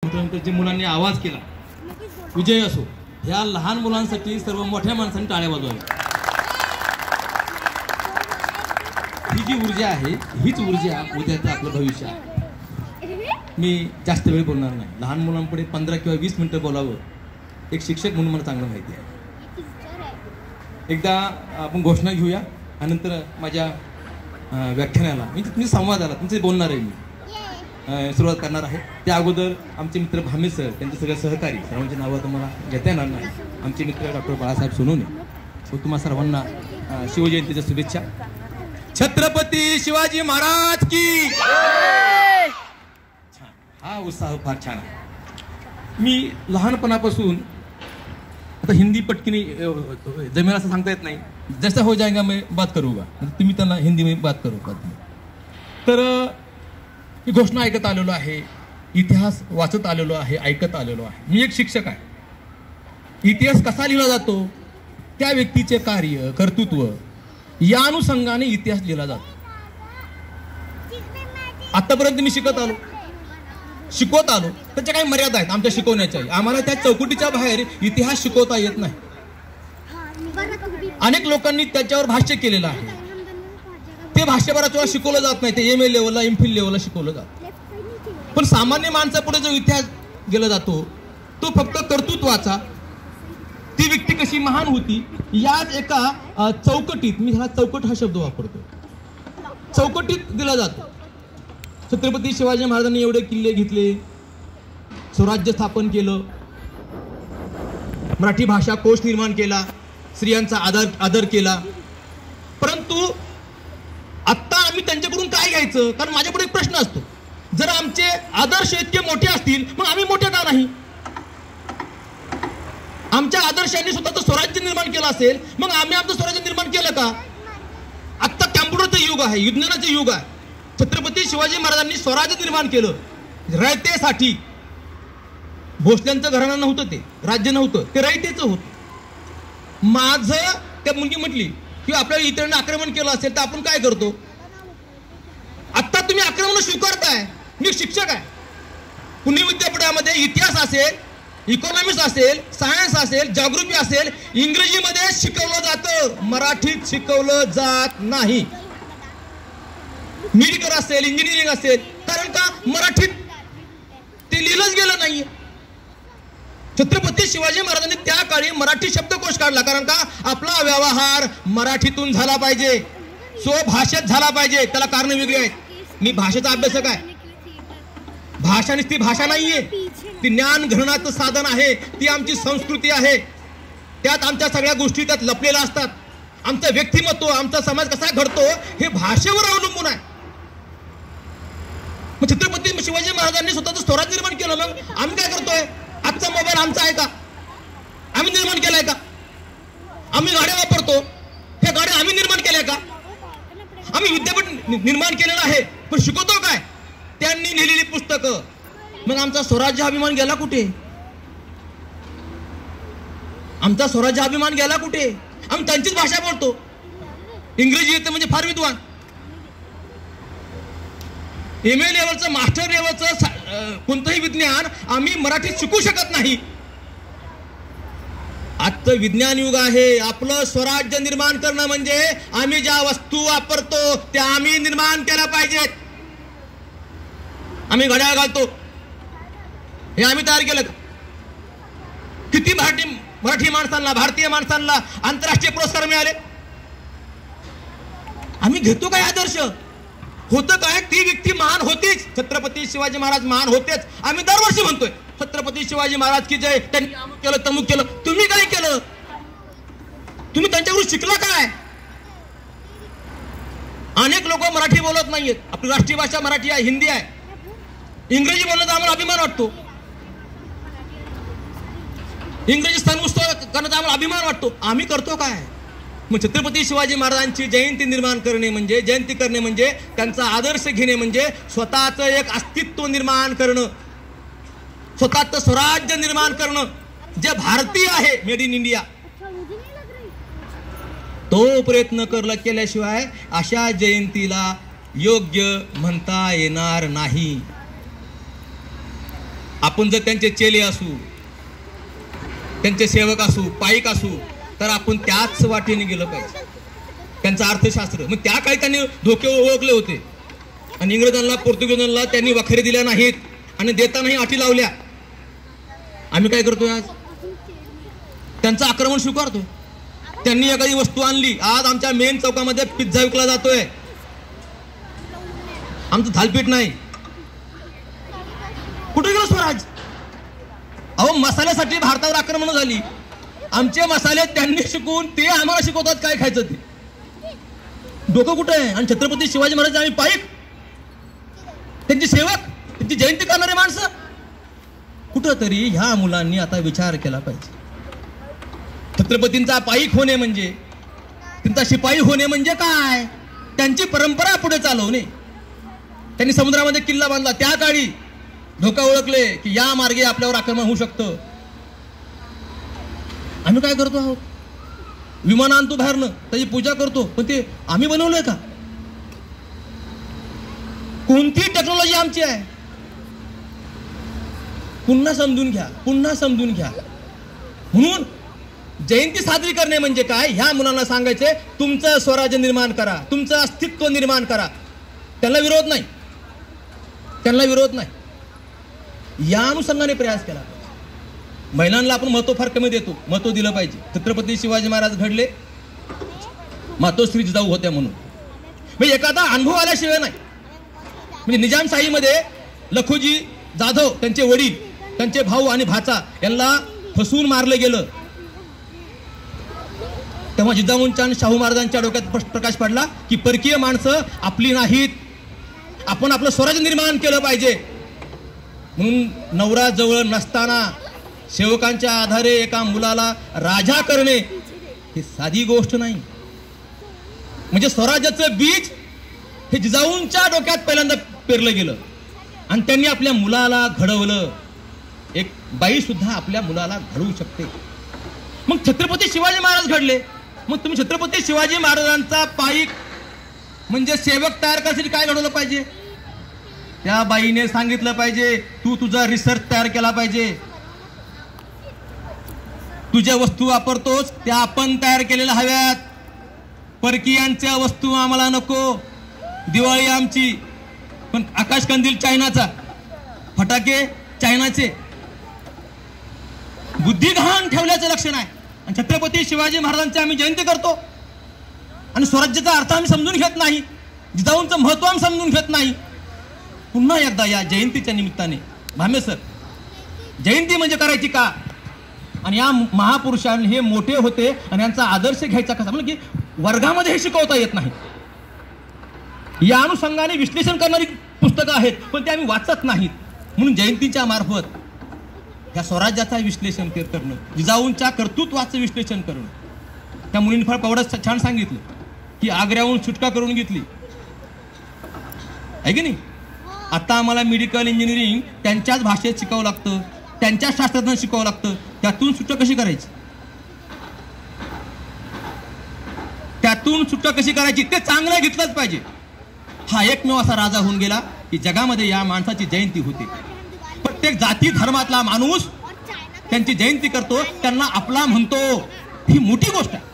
त्यानंतर जे मुलांनी आवाज केला विजय असो, ह्या लहान मुलांसाठी सर्व मोठ्या माणसांनी टाळ्या वाजवाव्या. ही जी ऊर्जा आहे हीच ऊर्जा उद्याचं आपलं भविष्य आहे. मी जास्त वेळ बोलणार नाही. लहान मुलांपुढे 15 किंवा 20 मिनिटं बोलावं एक शिक्षक म्हणून मला चांगलं माहिती आहे. एकदा आपण घोषणा घेऊया आणि नंतर माझ्या व्याख्यानाला म्हणजे तुम्ही संवादाला तुमचे बोलणार आहे मी सुरुवात करणार आहे. त्या अगोदर आमचे मित्र भामे सर, त्यांचे सगळे सहकारी, सर्वांची नावं तुम्हाला घेता येणार नाही. आमचे मित्र डॉक्टर बाळासाहेब सोनवणे, तुम्हा सर्वांना शिवजयंतीच्या शुभेच्छा. छत्रपती शिवाजी महाराज की. छान, हा उत्साह फार छान आहे. मी लहानपणापासून आता हिंदी पटकिनी जमेल असं सांगता येत नाही. जैसा हो जाएगा मैं बात करूंगा, तुम्ही त्यांना हिंदी में बात करूंगा. तर मी घोषणा ऐकत आलेलो आहे, इतिहास वाचत आलेलो आहे, ऐकत आलेलो आहे. मी एक शिक्षक आहे. इतिहास कसा लिहिला जातो, त्या व्यक्तीचे कार्य कर्तृत्व या अनुषंगाने इतिहास लिहिला जातो. आतापर्यंत मी शिकवत आलो त्याच्या काही मर्यादा आहेत आमच्या शिकवण्याच्या. आम्हाला त्या चौकटीच्या बाहेर इतिहास शिकवता येत नाही. अनेक लोकांनी त्याच्यावर भाष्य केलेलं आहे. ते भाष्य बराच वेळा शिकवलं जात नाही. ते MA लेवलला MPhil लेवलला शिकवलं जातं. पण सामान्य माणसापुढे जो इतिहास गेला जातो तो फक्त कर्तृत्वाचा, ती व्यक्ती कशी महान होती याच एका चौकटीत, मी ह्याला चौकट हा शब्द वापरतो, चौकटीत दिला जातो. छत्रपती शिवाजी महाराजांनी एवढे किल्ले घेतले, स्वराज्य स्थापन केलं, मराठी भाषा कोश निर्माण केला, स्त्रियांचा आदर केला. परंतु आत्ता आम्ही त्यांच्याकडून काय घ्यायचं? कारण माझ्यापुढे एक प्रश्न असतो, जर आमचे आदर्श इतके मोठे असतील मग आम्ही मोठे का नाही? आमच्या आदर्शांनी स्वतःचं स्वराज्य निर्माण केलं असेल मग आम्ही आमचं स्वराज्य निर्माण केलं का? आत्ता कॅम्प्युटरचं युग आहे, विज्ञानाचं युग आहे. छत्रपती शिवाजी महाराजांनी स्वराज्य निर्माण केलं रयतेसाठी. भोसल्यांचं घराणं नव्हतं, ते राज्य नव्हतं, ते रयतेचं होतं. माझं त्या मुलगी म्हटली की आपल्याला इतरांनी आक्रमण केलं असेल तर आपण काय करतो? आत्ता तुम्ही आक्रमण स्वीकारताय. मी शिक्षक आहे. पुणे विद्यापीठामध्ये इतिहास असेल, इकॉनॉमिक्स असेल, सायन्स असेल, जॉग्राफी असेल, इंग्रजीमध्ये शिकवलं जातं, मराठीत शिकवलं जात नाही. मेडिकल असेल, इंजिनिअरिंग असेल, कारण का मराठीत ते लिहिलंच गेलं नाहीये. छत्रपती शिवाजी महाराजांनी त्या काळी मराठी शब्दकोश काढला, कारण का आपला व्यवहार मराठीतून झाला पाहिजे, स्वभाषेत झाला पाहिजे. त्याला कारण वेगळी आहेत. मी भाषेचा अभ्यासक आहे. भाषा नुसती भाषा नाहीये, ती ज्ञान घडण्याचं साधन आहे, ती आमची संस्कृती आहे. त्यात आमच्या सगळ्या गोष्टी त्यात लपलेल्या असतात. आमचं व्यक्तिमत्व, आमचा समाज कसा घडतो हे भाषेवर अवलंबून आहे. मग छत्रपती शिवाजी महाराजांनी स्वतःचं स्वराज्य निर्माण केलं. मग आम्ही काय करतोय? आजचा मोबाईल आमचा आहे का? आम्ही निर्माण केलाय का? आम्ही गाड्या वापरतो, हे गाड्या आम्ही निर्माण केल्या का? आम्ही विद्यापीठ निर्माण केलेलं आहे, पण शिकवतो काय? त्यांनी लिहिलेली पुस्तकं. मग आमचा स्वराज्य अभिमान गेला कुठे? आमचा स्वराज्य अभिमान गेला कुठे? आम्ही त्यांचीच भाषा बोलतो. इंग्रजी येते म्हणजे फार विद्वान. MA लेवलचं, मास्टर लेवलचं कोणतंही विज्ञान आम्ही मराठीत शिकू शकत नाही. आजचं विज्ञान युग आहे. आपलं स्वराज्य निर्माण करणं म्हणजे आम्ही ज्या वस्तू वापरतो त्या आम्ही निर्माण केल्या पाहिजेत. आम्ही घड्याळ घालतो, हे आम्ही तयार केलं का? किती मराठी माणसांना, भारतीय माणसांना आंतरराष्ट्रीय पुरस्कार मिळाले? आम्ही घेतो काय आदर्श? होतं काय? ती व्यक्ती महान होतीच. छत्रपती शिवाजी महाराज महान होतेच. आम्ही दरवर्षी म्हणतोय छत्रपती शिवाजी महाराज की जय. त्यांनी अमुक केलं, तमुक केलं. तुम्ही काय केलं? तुम्ही त्यांच्याकडून शिकला काय? अनेक लोक मराठी बोलत नाहीयेत. आपली राष्ट्रीय भाषा मराठी आहे, हिंदी आहे. इंग्रजी बोलण्याचा आम्हाला अभिमान वाटतो. इंग्रजी स्थान करण्याचा आम्हाला अभिमान वाटतो. आम्ही करतो काय? मग छत्रपती शिवाजी महाराजांची जयंती निर्माण करणे म्हणजे, जयंती करणे म्हणजे त्यांचा आदर्श घेणे म्हणजे स्वतःचं एक अस्तित्व निर्माण करणं, स्वतःचं स्वराज्य निर्माण करणं, जे भारतीय आहे, मेड इन इंडिया. तो प्रयत्न केल्याशिवाय अशा जयंतीला योग्य म्हणता येणार नाही. आपण जर त्यांचे चेले असू, त्यांचे सेवक असू, पाईक असू, तर आपण त्याच वाटेने गेलं पाहिजे. त्यांचं अर्थशास्त्र, मग त्या काळी त्यांनी धोके ओळखले होते आणि इंग्रजांना, पोर्तुगीजांना त्यांनी वखारी दिल्या नाहीत आणि देतानाही अटी लावल्या. आम्ही काय करतोय आज? त्यांचं आक्रमण स्वीकारतो. त्यांनी एखादी वस्तू आणली, आज आमच्या मेन चौकामध्ये पिझ्झा विकला जातोय, आमचं थालपीठ नाही. कुठे गेलो स्वराज? अहो, मसाल्यासाठी भारतावर आक्रमण झाली. आमचे मसाले त्यांनी शिकून ते आम्हाला शिकवतात काय खायचं ते. डोकं कुठे आहे? आणि छत्रपती शिवाजी महाराज आम्ही पाईक, त्यांची सेवक, त्यांची जयंती करणारे माणसं. कुठंतरी ह्या मुलांनी आता विचार केला पाहिजे. छत्रपतींचा पाईक होणे म्हणजे, त्यांचा शिपाई होणे म्हणजे काय? त्यांची परंपरा पुढे चालवणे. त्यांनी समुद्रामध्ये किल्ला बांधला, त्या काळी धोका ओळखले की या मार्गे आपल्यावर आक्रमण होऊ शकतं. आम्ही काय करतो आहोत? विमान आणतो बाहेरनं, त्याची पूजा करतो, पण ते आम्ही बनवलंय का? कोणती टेक्नॉलॉजी आमची आहे? पुन्हा समजून घ्या, पुन्हा समजून घ्या. म्हणून जयंती साजरी करणे म्हणजे काय? ह्या मुलांना सांगायचे, तुमचं स्वराज्य निर्माण करा, तुमचं अस्तित्व निर्माण करा. त्यांना विरोध नाही, त्यांना विरोध नाही. या अनुषंगाने प्रयास केला. महिलांना आपण महत्व फार कमी देतो, महत्व दिलं पाहिजे. छत्रपती शिवाजी महाराज घडले, मातोश्री जिजाऊ होत्या म्हणून. म्हणजे एखादा अनुभव आल्याशिवाय नाही. म्हणजे निजामशाहीमध्ये लखुजी जाधव, त्यांचे वडील, त्यांचे भाऊ आणि भाचा यांना फसवून मारलं गेलं. तेव्हा जिजाऊंच्या आणि शाहू महाराजांच्या डोक्यात प्रकाश पडला की परकीय माणसं आपली नाहीत, आपण आपलं स्वराज्य निर्माण केलं पाहिजे. म्हणून नवरा जवळ नसताना सेवकांच्या आधारे एका मुलाला राजा करणे ही साधी गोष्ट नाही. म्हणजे स्वराज्याचं बीज हे जिजाऊंच्या डोक्यात पहिल्यांदा पेरलं गेलं आणि त्यांनी आपल्या मुलाला घडवलं. एक बाई सुद्धा आपल्या मुलाला घडवू शकते. मग छत्रपती शिवाजी महाराज घडले. मग तुम्ही छत्रपती शिवाजी महाराजांचा पाईक म्हणजे सेवक तयार करण्यासाठी काय घडवलं पाहिजे? त्या बाईने सांगितलं पाहिजे, तू तुझा रिसर्च तयार केला पाहिजे. तुझ्या वस्तू वापरतोस त्या आपण तयार केलेल्या हव्यात. परकीयांच्या वस्तू आम्हाला नको. दिवाळी आमची, पण आकाश कंदील चायनाचा, फटाके चायनाचे. बुद्धी गहाण ठेवल्याचं लक्षण आहे. आणि छत्रपती शिवाजी महाराजांची आम्ही जयंती करतो आणि स्वराज्याचा अर्थ आम्ही समजून घेत नाही, जिजाऊंचं महत्व आम्ही समजून घेत नाही. पुन्हा एकदा या जयंतीच्या निमित्ताने भामे सर, जयंती म्हणजे करायची का? आणि या महापुरुषांनी हे मोठे होते आणि यांचा आदर्श घ्यायचा कसा? म्हणजे की वर्गामध्ये हे शिकवता येत नाही. या अनुषंगाने विश्लेषण करणारी पुस्तकं आहेत, पण ते आम्ही वाचत नाहीत. म्हणून जयंतीच्या मार्फत या स्वराज्याचा विश्लेषण करणं, जिजाऊंच्या कर्तृत्वाचं विश्लेषण करणं. त्या मुलींनी फार पवडं छान सांगितलं की आग्र्याहून सुटका करून घेतली आहे की नाही. आता आम्हाला मेडिकल इंजिनिअरिंग त्यांच्याच भाषेत शिकावं लागतं, त्यांच्या शास्त्रातून शिकावं लागतं. त्यातून सुटका कशी करायची, त्यातून सुटका कशी करायची ते चांगलं घेतलंच पाहिजे. हा एकमेव असा राजा होऊन गेला की जगामध्ये या माणसाची जयंती होते. प्रत्येक जाती धर्मातला माणूस त्यांची जयंती करतो, त्यांना आपला म्हणतो. ही मोठी गोष्ट आहे.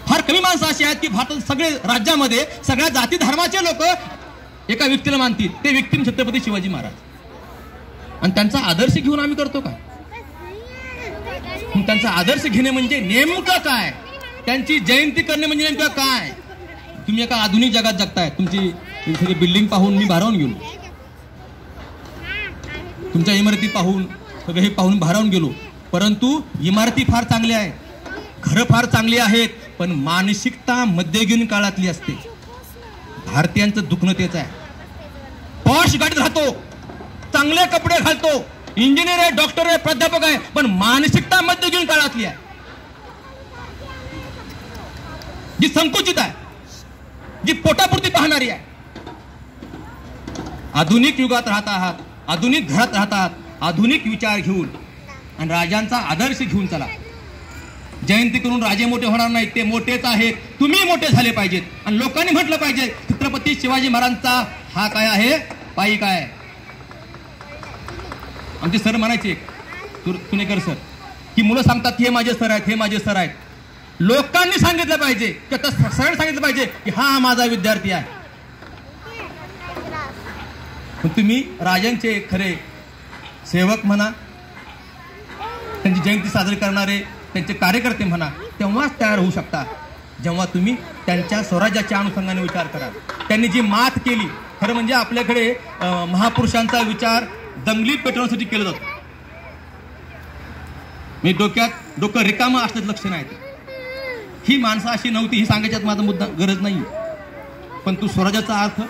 फार कमी माणसं अशी आहेत की भारतात सगळे राज्यामध्ये सगळ्या जाती धर्माचे लोक एका व्यक्तीला मानतील. ते व्यक्ती छत्रपती शिवाजी महाराज. आणि त्यांचा आदर्श घेऊन आम्ही करतो काय? त्यांचा आदर्श घेणे म्हणजे नेमकं काय? त्यांची जयंती करणे म्हणजे नेमकं काय? तुम्ही एका आधुनिक जगात जगताय. तुमची सगळी बिल्डिंग पाहून मी भारावून गेलो, तुमच्या इमारती पाहून सगळे हे पाहून भारावून गेलो. परंतु इमारती फार चांगल्या आहेत, घरं फार चांगली आहेत, पण मानसिकता मध्ययुगीन काळातली असते. भारतीयांचं दुखणं तेच आहे. पॉश गाडीत राहतो, चांगले कपडे घालतो, इंजिनियर आहे, डॉक्टर आहे, प्राध्यापक आहे, पण मानसिकता मध्ययुगीन काळातली आहे, जी संकुचित आहे, जी पोटापुरती पाहणारी आहे. आधुनिक युगात राहत आहात, आधुनिक घरात राहतात, आधुनिक विचार घेऊन आणि राजांचा आदर्श घेऊन चला. जयंती करून राजे मोठे होणार नाहीत, ते मोठेच आहेत. तुम्ही मोठे झाले पाहिजेत आणि लोकांनी म्हटलं पाहिजे छत्रपती शिवाजी महाराजांचा हा काय आहे, पाईक आहे. आमचे सर म्हणायचे तुनेकर सर की मुलं सांगतात हे माझे सर आहेत, हे माझे सर आहेत. लोकांनी सांगितलं पाहिजे की आता सरळ सांगितलं पाहिजे की हा माझा विद्यार्थी आहे. पण तुम्ही राजांचे खरे सेवक म्हणा, त्यांची जयंती साजरी करणारे त्यांचे कार्यकर्ते म्हणा, तेव्हाच तयार होऊ शकता जेव्हा तुम्ही त्यांच्या स्वराज्याच्या अनुषंगाने विचार करा. त्यांनी जी मात केली, खरं म्हणजे आपल्याकडे महापुरुषांचा विचार दंगली पेटवण्यासाठी केला जातो. मी डोकं रिकामं असण्याचं लक्षण आहे. ही माणसं अशी नव्हती ही सांगायच्यात माझा मुद्दा गरज नाही. पण तू स्वराज्याचा अर्थ,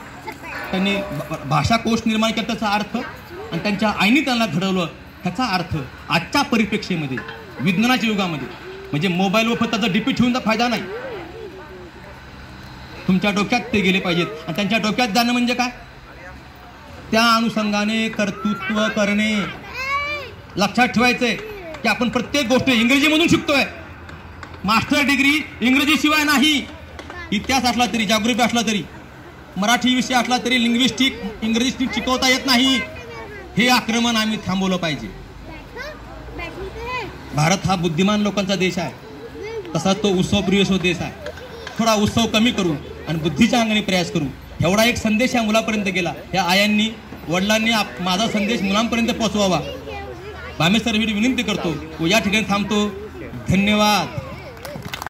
त्यांनी भाषाकोश निर्माण केला त्याचा अर्थ, आणि त्यांच्या आईने त्यांना घडवलं त्याचा अर्थ आजच्या परिप्रेक्षेमध्ये विज्ञानाच्या युगामध्ये म्हणजे मोबाईलवर फक्त त्याचा डीपी ठेवून फायदा नाही. तुमच्या डोक्यात ते गेले पाहिजेत. आणि त्यांच्या डोक्यात जाणं म्हणजे काय, त्या अनुषंगाने कर्तृत्व करणे. लक्षात ठेवायचंय की आपण प्रत्येक गोष्ट इंग्रजीमधून शिकतोय. मास्टर डिग्री इंग्रजी शिवाय नाही. इतिहास असला तरी, जागृती असला तरी, मराठी विषय असला तरी लिंग्विस्टिक इंग्रजी शिकवता येत नाही. हे आक्रमण आम्ही थांबवलं पाहिजे. भारत हा बुद्धिमान लोकांचा देश आहे, तसाच तो उत्सवप्रिय देश आहे. थोडा उत्सव कमी करू आणि बुद्धीच्या अंगाने प्रयास करू. एवढा एक संदेश या मुलापर्यंत गेला. या आयांनी, वडिलांनी माझा संदेश मुलांपर्यंत पोहोचवावा. भामेसर विनंती करतो व या ठिकाणी थांबतो. धन्यवाद.